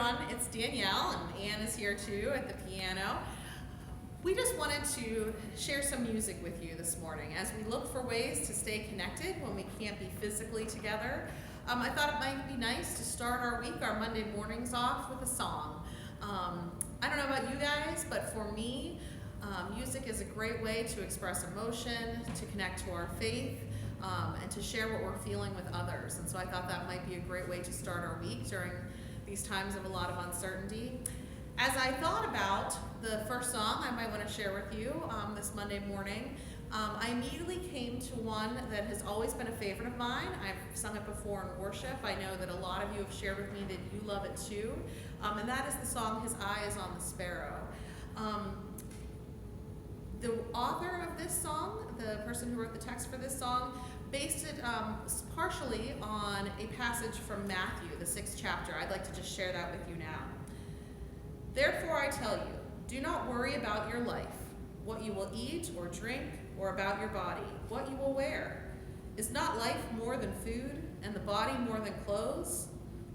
everyone, it's Danielle, and Ann is here too at the piano. We just wanted to share some music with you this morning as we look for ways to stay connected when we can't be physically together. I thought it might be nice to start our week, our Monday mornings off with a song. I don't know about you guys, but for me, music is a great way to express emotion, to connect to our faith, and to share what we're feeling with others. And so I thought that might be a great way to start our week during these times of a lot of uncertainty. As I thought about the first song I might want to share with you this Monday morning, I immediately came to one that has always been a favorite of mine. I've sung it before in worship. I know that a lot of you have shared with me that you love it too. And that is the song, His Eye is on the Sparrow. The author of this song, the person who wrote the text for this song, based it partially on a passage from Matthew, the 6th chapter. I'd like to just share that with you now. Therefore I tell you, do not worry about your life, what you will eat or drink, or about your body, what you will wear. Is not life more than food, and the body more than clothes?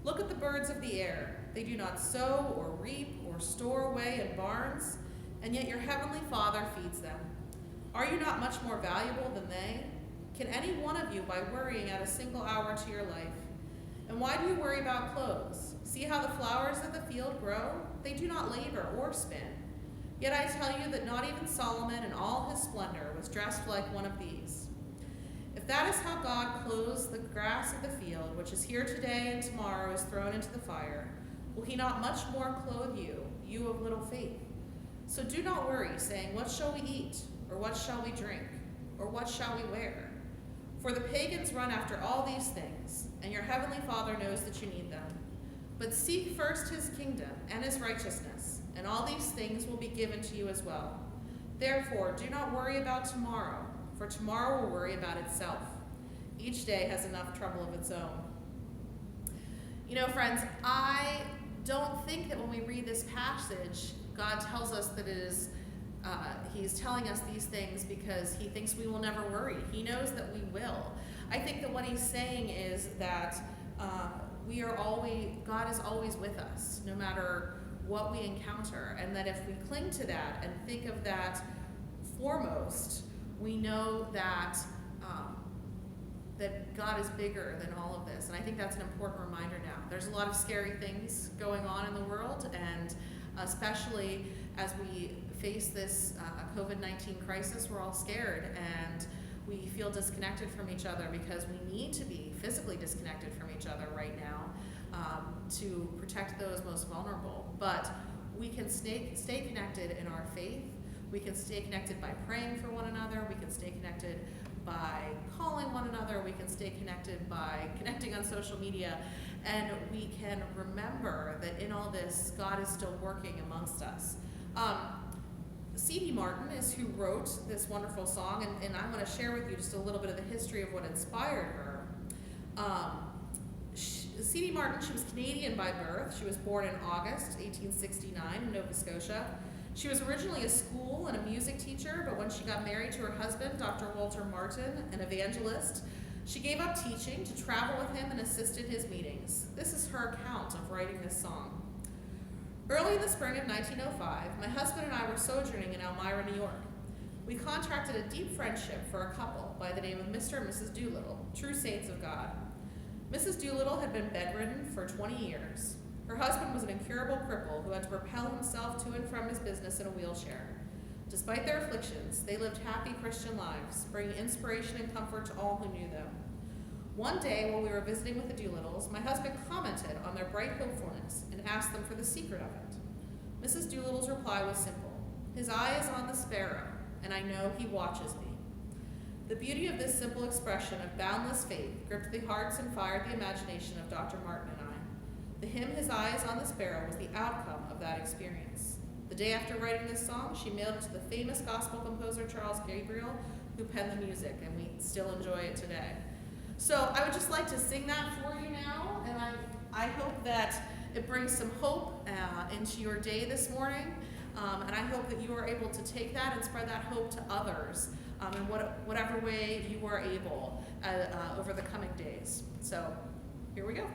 Look at the birds of the air. They do not sow or reap or store away in barns, and yet your heavenly Father feeds them. Are you not much more valuable than they? Can any one of you, by worrying, add a single hour to your life? And why do you worry about clothes? See how the flowers of the field grow? They do not labor or spin. Yet I tell you that not even Solomon in all his splendor was dressed like one of these. If that is how God clothes the grass of the field, which is here today and tomorrow is thrown into the fire, will he not much more clothe you, you of little faith? So do not worry, saying, what shall we eat? Or what shall we drink? Or what shall we wear? For the pagans run after all these things, and your heavenly Father knows that you need them. But seek first his kingdom and his righteousness, and all these things will be given to you as well. Therefore, do not worry about tomorrow, for tomorrow will worry about itself. Each day has enough trouble of its own. You know, friends, I don't think that when we read this passage, God tells us that it is he's telling us these things because he thinks we will never worry. He knows that we will. I think that what he's saying is that God is always with us, no matter what we encounter, and that if we cling to that and think of that foremost, we know that that God is bigger than all of this. And I think that's an important reminder now. There's a lot of scary things going on in the world, and especially as we face this COVID-19 crisis, we're all scared and we feel disconnected from each other because we need to be physically disconnected from each other right now to protect those most vulnerable. But we can stay connected in our faith. We can stay connected by praying for one another. We can stay connected by calling one another. We can stay connected by connecting on social media. And we can remember that in all this, God is still working amongst us. C.D. Martin is who wrote this wonderful song, and I'm going to share with you just a little bit of the history of what inspired her. C.D. Martin, she was Canadian by birth. She was born in August 1869 in Nova Scotia. She was originally a school and a music teacher, but when she got married to her husband, Dr. Walter Martin, an evangelist, she gave up teaching to travel with him and assisted his meetings. This is her account of writing this song. Early in the spring of 1905, my husband and I were sojourning in Elmira, New York. We contracted a deep friendship for a couple by the name of Mr. and Mrs. Doolittle, true saints of God. Mrs. Doolittle had been bedridden for 20 years. Her husband was an incurable cripple who had to propel himself to and from his business in a wheelchair. Despite their afflictions, they lived happy Christian lives, bringing inspiration and comfort to all who knew them. One day, while we were visiting with the Doolittles, my husband commented on their bright hopefulness and asked them for the secret of it. Mrs. Doolittle's reply was simple. His eye is on the sparrow, and I know he watches me. The beauty of this simple expression of boundless faith gripped the hearts and fired the imagination of Dr. Martin and I. The hymn, His Eye is on the Sparrow, was the outcome of that experience. The day after writing this song, she mailed it to the famous gospel composer Charles Gabriel, who penned the music, and we still enjoy it today. So I would just like to sing that for you now, and I hope that it brings some hope into your day this morning, and I hope that you are able to take that and spread that hope to others in whatever way you are able over the coming days. So here we go.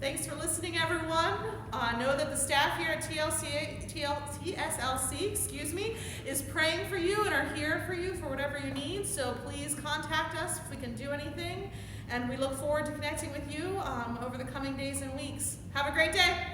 Thanks for listening, everyone. Know that the staff here at TSLC, is praying for you and are here for you for whatever you need. So please contact us if we can do anything. And we look forward to connecting with you over the coming days and weeks. Have a great day.